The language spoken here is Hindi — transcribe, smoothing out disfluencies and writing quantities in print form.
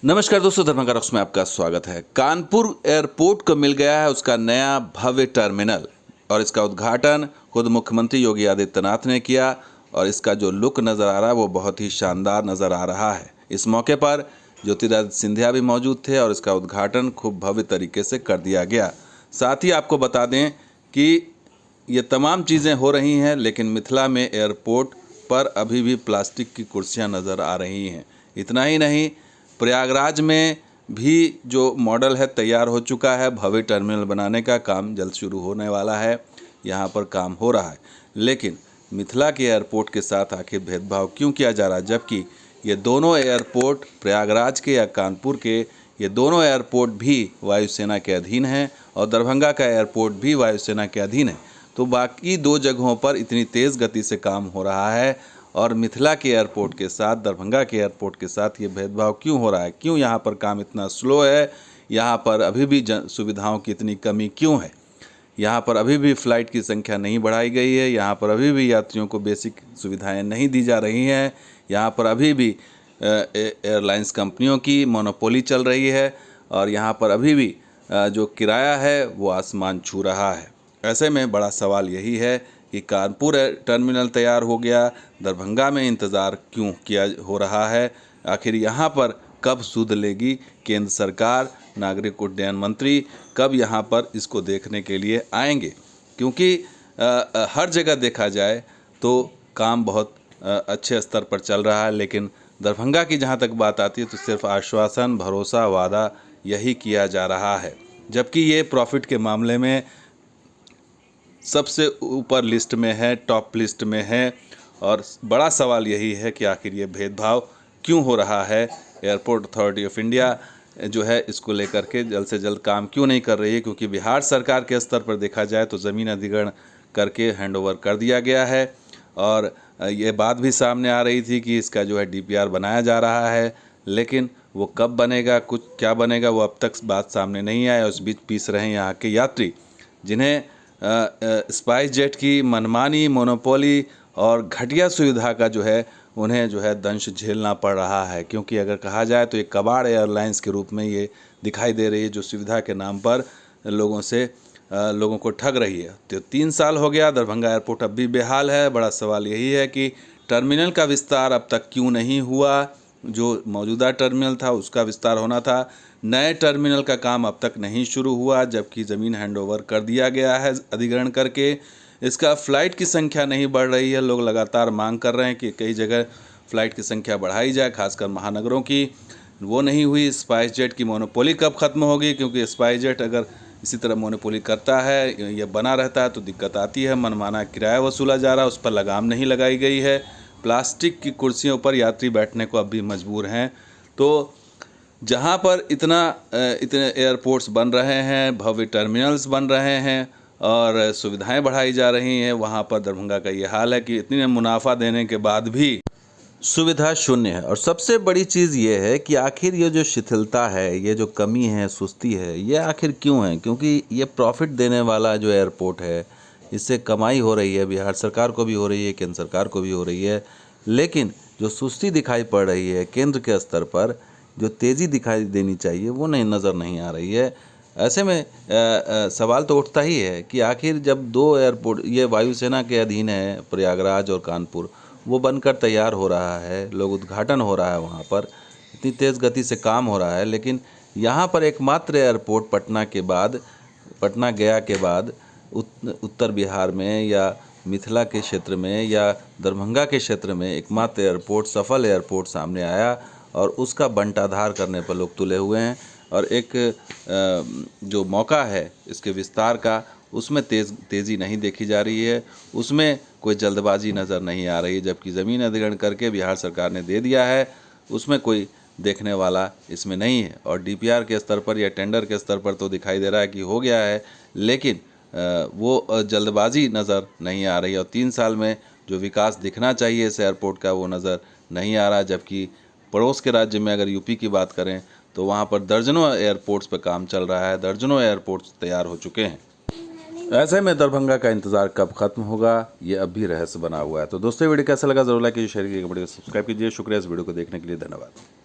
नमस्कार दोस्तों, दरभंगा रॉक्स में आपका स्वागत है। कानपुर एयरपोर्ट को मिल गया है उसका नया भव्य टर्मिनल और इसका उद्घाटन खुद मुख्यमंत्री योगी आदित्यनाथ ने किया और इसका जो लुक नज़र आ रहा है वो बहुत ही शानदार नज़र आ रहा है। इस मौके पर ज्योतिरादित्य सिंधिया भी मौजूद थे और इसका उद्घाटन खूब भव्य तरीके से कर दिया गया। साथ ही आपको बता दें कि ये तमाम चीज़ें हो रही हैं, लेकिन मिथिला में एयरपोर्ट पर अभी भी प्लास्टिक की कुर्सियाँ नज़र आ रही हैं। इतना ही नहीं, प्रयागराज में भी जो मॉडल है तैयार हो चुका है। भव्य टर्मिनल बनाने का काम जल्द शुरू होने वाला है, यहाँ पर काम हो रहा है। लेकिन मिथिला के एयरपोर्ट के साथ आखिर भेदभाव क्यों किया जा रहा है, जबकि ये दोनों एयरपोर्ट प्रयागराज के या कानपुर के ये दोनों एयरपोर्ट भी वायुसेना के अधीन हैं और दरभंगा का एयरपोर्ट भी वायुसेना के अधीन है। तो बाकी दो जगहों पर इतनी तेज़ गति से काम हो रहा है और मिथिला के एयरपोर्ट के साथ दरभंगा के एयरपोर्ट के साथ ये भेदभाव क्यों हो रहा है, क्यों यहाँ पर काम इतना स्लो है, यहाँ पर अभी भी सुविधाओं की इतनी कमी क्यों है, यहाँ पर अभी भी फ़्लाइट की संख्या नहीं बढ़ाई गई है, यहाँ पर अभी भी यात्रियों को बेसिक सुविधाएं नहीं दी जा रही हैं, यहाँ पर अभी भी एयरलाइंस कंपनियों की मोनोपोली चल रही है और यहाँ पर अभी भी जो किराया है वो आसमान छू रहा है। ऐसे में बड़ा सवाल यही है कि कानपुर टर्मिनल तैयार हो गया, दरभंगा में इंतज़ार क्यों किया हो रहा है, आखिर यहाँ पर कब सुध लेगी केंद्र सरकार, नागरिक उड्डयन मंत्री कब यहाँ पर इसको देखने के लिए आएंगे। क्योंकि हर जगह देखा जाए तो काम बहुत अच्छे स्तर पर चल रहा है, लेकिन दरभंगा की जहाँ तक बात आती है तो सिर्फ आश्वासन, भरोसा, वादा यही किया जा रहा है, जबकि ये प्रॉफिट के मामले में सबसे ऊपर लिस्ट में है, टॉप लिस्ट में है। और बड़ा सवाल यही है कि आखिर ये भेदभाव क्यों हो रहा है। एयरपोर्ट अथॉरिटी ऑफ इंडिया जो है इसको लेकर के जल्द से जल्द काम क्यों नहीं कर रही है, क्योंकि बिहार सरकार के स्तर पर देखा जाए तो ज़मीन अधिग्रहण करके हैंडओवर कर दिया गया है और ये बात भी सामने आ रही थी कि इसका जो है DPR बनाया जा रहा है, लेकिन वो कब बनेगा, कुछ क्या बनेगा, वो अब तक बात सामने नहीं आया। उस बीच पीस रहे हैं यहाँ के यात्री, जिन्हें स्पाइस जेट की मनमानी, मोनोपोली और घटिया सुविधा का जो है उन्हें जो है दंश झेलना पड़ रहा है। क्योंकि अगर कहा जाए तो एक कबाड़ एयरलाइंस के रूप में ये दिखाई दे रही है, जो सुविधा के नाम पर लोगों को ठग रही है। तो 3 साल हो गया, दरभंगा एयरपोर्ट अब भी बेहाल है। बड़ा सवाल यही है कि टर्मिनल का विस्तार अब तक क्यों नहीं हुआ। जो मौजूदा टर्मिनल था उसका विस्तार होना था, नए टर्मिनल का काम अब तक नहीं शुरू हुआ, जबकि ज़मीन हैंडओवर कर दिया गया है अधिग्रहण करके। इसका फ़्लाइट की संख्या नहीं बढ़ रही है। लोग लगातार मांग कर रहे हैं कि कई जगह फ़्लाइट की संख्या बढ़ाई जाए, खासकर महानगरों की, वो नहीं हुई। स्पाइस जेट की मोनोपोली कब ख़त्म होगी, क्योंकि स्पाइस जेट अगर इसी तरह मोनोपोली करता है, ये बना रहता है तो दिक्कत आती है। मनमाना किराया वसूला जा रहा है, उस पर लगाम नहीं लगाई गई है। प्लास्टिक की कुर्सियों पर यात्री बैठने को अब भी मजबूर हैं। तो जहाँ पर इतने एयरपोर्ट्स बन रहे हैं, भव्य टर्मिनल्स बन रहे हैं और सुविधाएं बढ़ाई जा रही हैं, वहाँ पर दरभंगा का ये हाल है कि इतने मुनाफा देने के बाद भी सुविधा शून्य है। और सबसे बड़ी चीज़ ये है कि आखिर ये जो शिथिलता है, ये जो कमी है, सुस्ती है, ये आखिर क्यों है। क्योंकि ये प्रॉफिट देने वाला जो एयरपोर्ट है, इससे कमाई हो रही है, बिहार सरकार को भी हो रही है, केंद्र सरकार को भी हो रही है, लेकिन जो सुस्ती दिखाई पड़ रही है केंद्र के स्तर पर, जो तेज़ी दिखाई देनी चाहिए वो नज़र नहीं आ रही है। ऐसे में सवाल तो उठता ही है कि आखिर जब दो एयरपोर्ट ये वायुसेना के अधीन है, प्रयागराज और कानपुर, वो बनकर तैयार हो रहा है, लोग उद्घाटन हो रहा है, वहाँ पर इतनी तेज़ गति से काम हो रहा है, लेकिन यहाँ पर एकमात्र एयरपोर्ट पटना गया के बाद उत्तर बिहार में या मिथिला के क्षेत्र में या दरभंगा के क्षेत्र में एकमात्र एयरपोर्ट, सफल एयरपोर्ट सामने आया और उसका बंटाधार करने पर लोग तुले हुए हैं। और एक जो मौका है इसके विस्तार का, उसमें तेज़ी नहीं देखी जा रही है, उसमें कोई जल्दबाजी नज़र नहीं आ रही है। जबकि ज़मीन अधिग्रहण करके बिहार सरकार ने दे दिया है, उसमें कोई देखने वाला इसमें नहीं है। और DPR के स्तर पर या टेंडर के स्तर पर तो दिखाई दे रहा है कि हो गया है, लेकिन वो जल्दबाजी नज़र नहीं आ रही है। और 3 साल में जो विकास दिखना चाहिए इस एयरपोर्ट का वो नज़र नहीं आ रहा। जबकि पड़ोस के राज्य में अगर यूपी की बात करें तो वहाँ पर दर्जनों एयरपोर्ट्स पर काम चल रहा है, दर्जनों एयरपोर्ट्स तैयार हो चुके हैं। ऐसे में दरभंगा का इंतज़ार कब खत्म होगा, ये अब भी रहस्य बना हुआ है। तो दोस्तों, वीडियो कैसा लगा जरूर लाइक कीजिए, शेयर कीजिए, सब्सक्राइब कीजिए। शुक्रिया इस वीडियो को देखने के लिए, धन्यवाद।